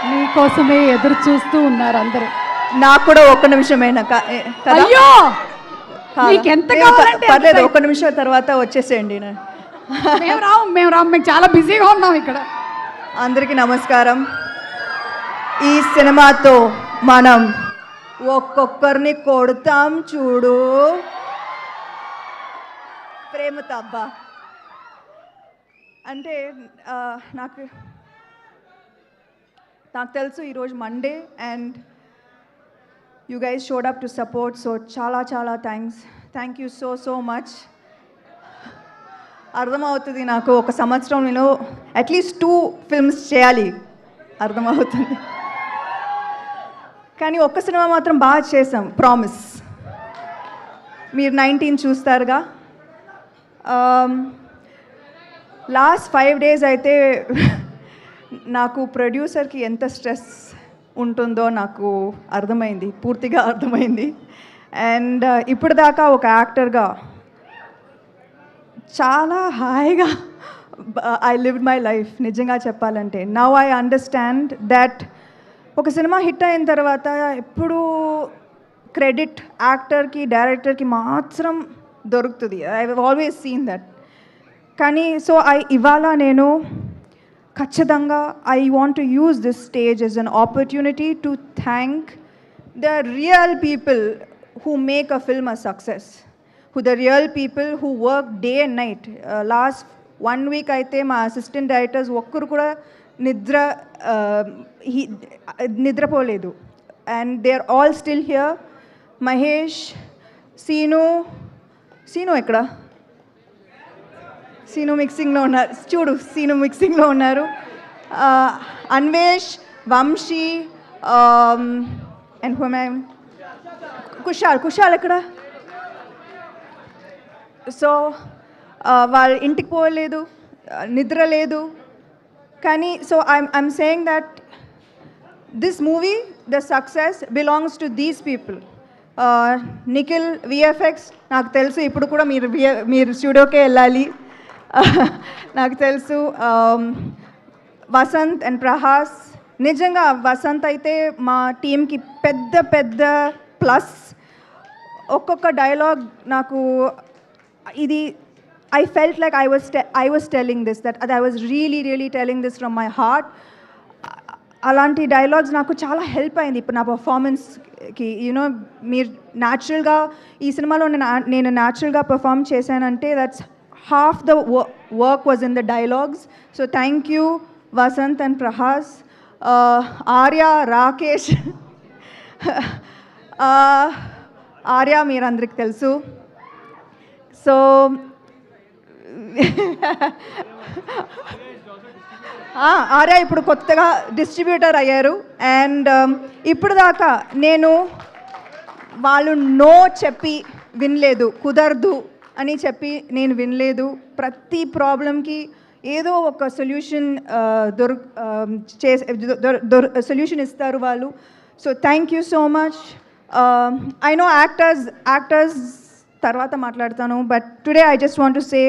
మీకోసమే ఎదురు చూస్తూ ఉన్నారు అందరూ. నాకు కూడా ఒక్క నిమిషమైనా అయ్యో నీకెంత కావాలంటే పర్లేదు, ఒక్క నిమిషం తర్వాత వచ్చేసేయండి. మేము రాము మేము చాలా బిజీగా ఉన్నాం ఇక్కడ. అందరికీ నమస్కారం. ఈ సినిమాతో మనం ఒక్కొక్కరిని కొడతాం చూడు ప్రేమతో. అబ్బా అంటే నాకు తెలుసు ఈరోజు Monday and you guys showed up to support. So చాలా చాలా థ్యాంక్ యూ సో మచ్. అర్థమవుతుంది నాకు, ఒక సంవత్సరం నేను అట్లీస్ట్ 2 ఫిల్మ్స్ చేయాలి అర్థమవుతుంది. కానీ ఒక్క సినిమా మాత్రం బాగా చేసాం, ప్రామిస్. మీరు 19 చూస్తారుగా. లాస్ట్ 5 days అయితే నాకు ప్రొడ్యూసర్కి ఎంత స్ట్రెస్ ఉంటుందో నాకు అర్థమైంది, పూర్తిగా అర్థమైంది. అండ్ ఇప్పుడు దాకా ఒక యాక్టర్గా చాలా హాయిగా ఐ లివ్డ్ మై లైఫ్ నిజంగా చెప్పాలంటే. నౌ ఐ అండర్స్టాండ్ దట్ ఒక సినిమా హిట్ అయిన తర్వాత ఎప్పుడు క్రెడిట్ యాక్టర్కి డైరెక్టర్కి మాత్రం దొరుకుతుంది. I have always seen that. కానీ సో ఇవాళ నేను ఖచ్చితంగా I want to use this stage as an opportunity to thank the real people who make a film a success, who the real people who work day and night. Last 1 week అయితే మా assistant directors ఒక్కరు కూడా నిద్రపోలేదు. And they are all still here. Mahesh, Seenu ఎక్కడ? సీను మిక్సింగ్లో ఉన్నారు, చూడు scene మిక్సింగ్లో ఉన్నారు. అన్వేష్, వంశీ అండ్ కుషాల్ ఎక్కడ? సో వాళ్ళ ఇంటికి పోలేదు, నిద్ర లేదు. కానీ so I'm saying that this movie the success belongs to these people. Nikhil VFX నాకు తెలుసు, ఇప్పుడు కూడా మీరు స్టూడియోకే వెళ్ళాలి నాకు తెలుసు. వసంత్ అండ్ ప్రహాస్, నిజంగా వసంత్ అయితే మా టీంకి పెద్ద ప్లస్. ఒక్కొక్క డైలాగ్ నాకు ఇది I felt like I was telling this, that I was really telling this from my heart. అలాంటి డైలాగ్స్ నాకు చాలా హెల్ప్ అయింది ఇప్పుడు నా పర్ఫార్మెన్స్కి. యూనో మీరు న్యాచురల్గా ఈ సినిమాలో నేను న్యాచురల్గా పర్ఫామ్ చేశానంటే that's half the work was in the dialogues. So thank you Vasanth and Prahas. Arya, Rakesh. Arya మీరందరికి తెలుసు. సో ఆర్య ఇప్పుడు కొత్తగా డిస్ట్రిబ్యూటర్ అయ్యారు. అండ్ ఇప్పుడు దాకా నేను వాళ్ళు నో చెప్పి వినలేదు, కుదరదు అని చెప్పి నేను వినలేదు. ప్రతి ప్రాబ్లంకి ఏదో ఒక సొల్యూషన్ సొల్యూషన్ ఇస్తారు వాళ్ళు. So thank you so much. I know actors తర్వాత మాట్లాడతాను, but today I just want to say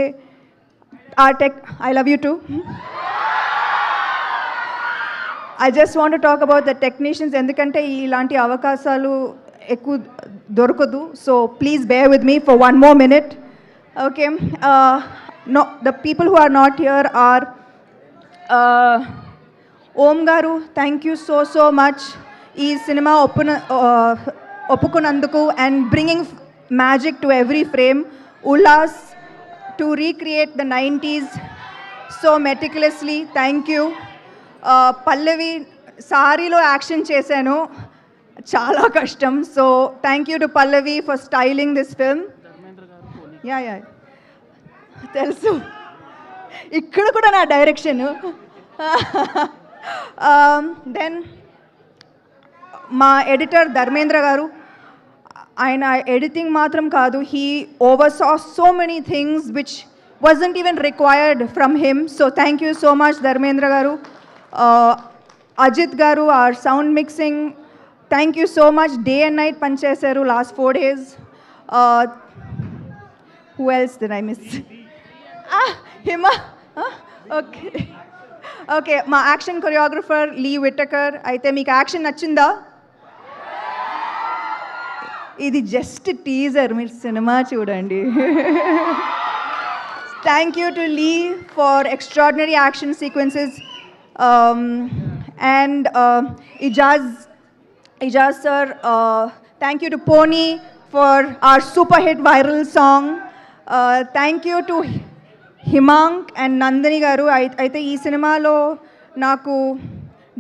I love you too. I just want to talk about the technicians, ఎందుకంటే ఇలాంటి అవకాశాలు ఎక్కువ దొరకదు. So please bear with me for one more minute. Okay. No, the people who are not here are Om garu, thank you so much. ఈ cinema ఒప్పుకున్నందుకు and bringing magic to every frame. Ullas, to recreate the 90s so meticulously, thank you. Pallavi, సారీలో action చేశాను, చాలా కష్టం. So thank you to Pallavi for styling this film. Yeah తెలుసు, ఇక్కడ కూడా నా direction. Then మా ఎడిటర్ ధర్మేంద్ర గారు, ఆయన ఎడిటింగ్ మాత్రం కాదు, he oversaw so many things which wasn't even required from him. So thank you so much Dharmendra garu. Ajit garu, our sound mixing, thank you so much. Day and night panchesaru last 4 days. Who else did I miss? Hima. Okay. Okay, మా action choreographer Lee Whittaker. అయితే మీకు action నచ్చిందా? ఇది just teaser, మీరు cinema చూడండి. Thank you to Lee for extraordinary action sequences and Ijaz sir, thank you to Pony for our super hit viral song. Thank you to Himang and Nandini garu. అయితే ఈ సినిమాలో నాకు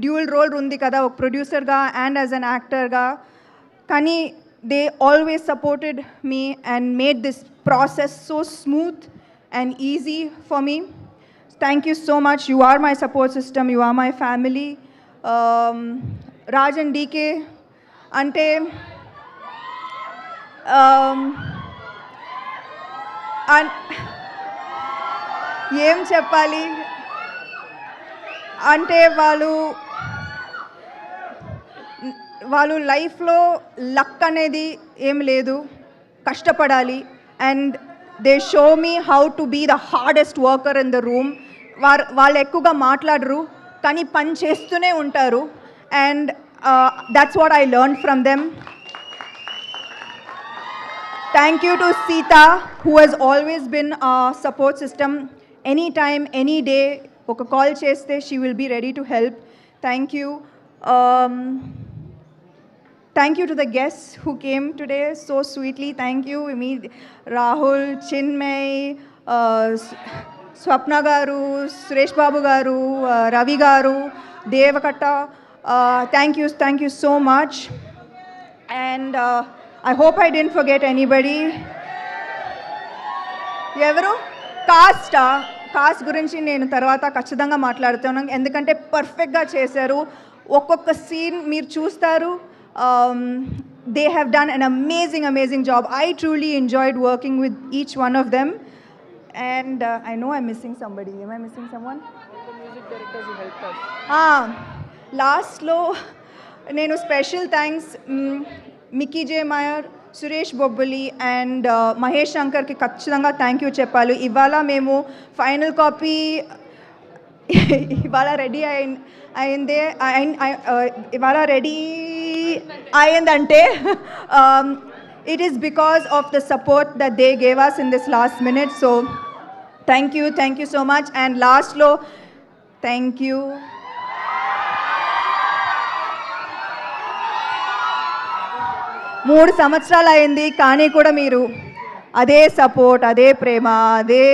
dual role ఉంది కదా, ఒక ప్రొడ్యూసర్గా and as an యాక్టర్గా. కానీ they always supported me and made this process so smooth and easy for me. Thank you so much. You are my support system. You are my family. Raj and DK అంటే ఏం చెప్పాలి అంటే వాళ్ళు లైఫ్లో luck అనేది ఏం లేదు, కష్టపడాలి. And they show me how to be the hardest worker in the room. వాళ్ళు ఎక్కువగా మాట్లాడరు కానీ పని చేస్తూనే ఉంటారు. And that's what I learned from them. Thank you to Sita, who has always been a support system. Anytime, any day, oka call cheste, she will be ready to help. Thank you. Thank you to the guests who came today so sweetly. Thank you, Rahul, Chinmay, Swapna garu, Suresh Babu garu, Ravi garu, Devakatta. Thank you so much. And I hope I didn't forget anybody. ఎవరు cost గురించి నేను తర్వాత ఖచ్చితంగా మాట్లాడుతున్నాను, ఎందుకంటే పర్ఫెక్ట్గా చేశారు. ఒక్కొక్క సీన్ మీరు చూస్తారు. They have done an amazing job. I truly enjoyed working with each one of them. And I know I'm missing somebody. Am I missing someone? All the music directors who helped us. లాస్ట్లో నేను special thanks Mickey J Meyer, Suresh Bobbili and Mahesh శంకర్కి ఖచ్చితంగా thank you చెప్పాలి. ఇవాళ మేము final copy ఇవాళ ready అయిందంటే it is because of the support that they gave us in this last minute. So thank you so much. And last lo, thank you. 3 సంవత్సరాలు అయింది కానీ కూడా మీరు అదే సపోర్ట్, అదే ప్రేమ, అదే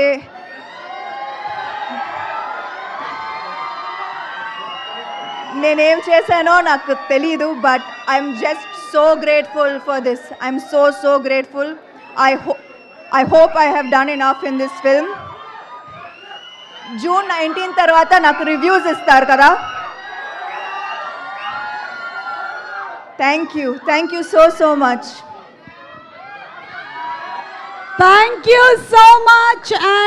నేనేం చేశానో నాకు తెలీదు. But I'm just so grateful for this. I'm so grateful. I hope I have done enough in this film. June 19 తర్వాత నాకు రివ్యూస్ ఇస్తారు కదా. Thank you so much. Thank you so much.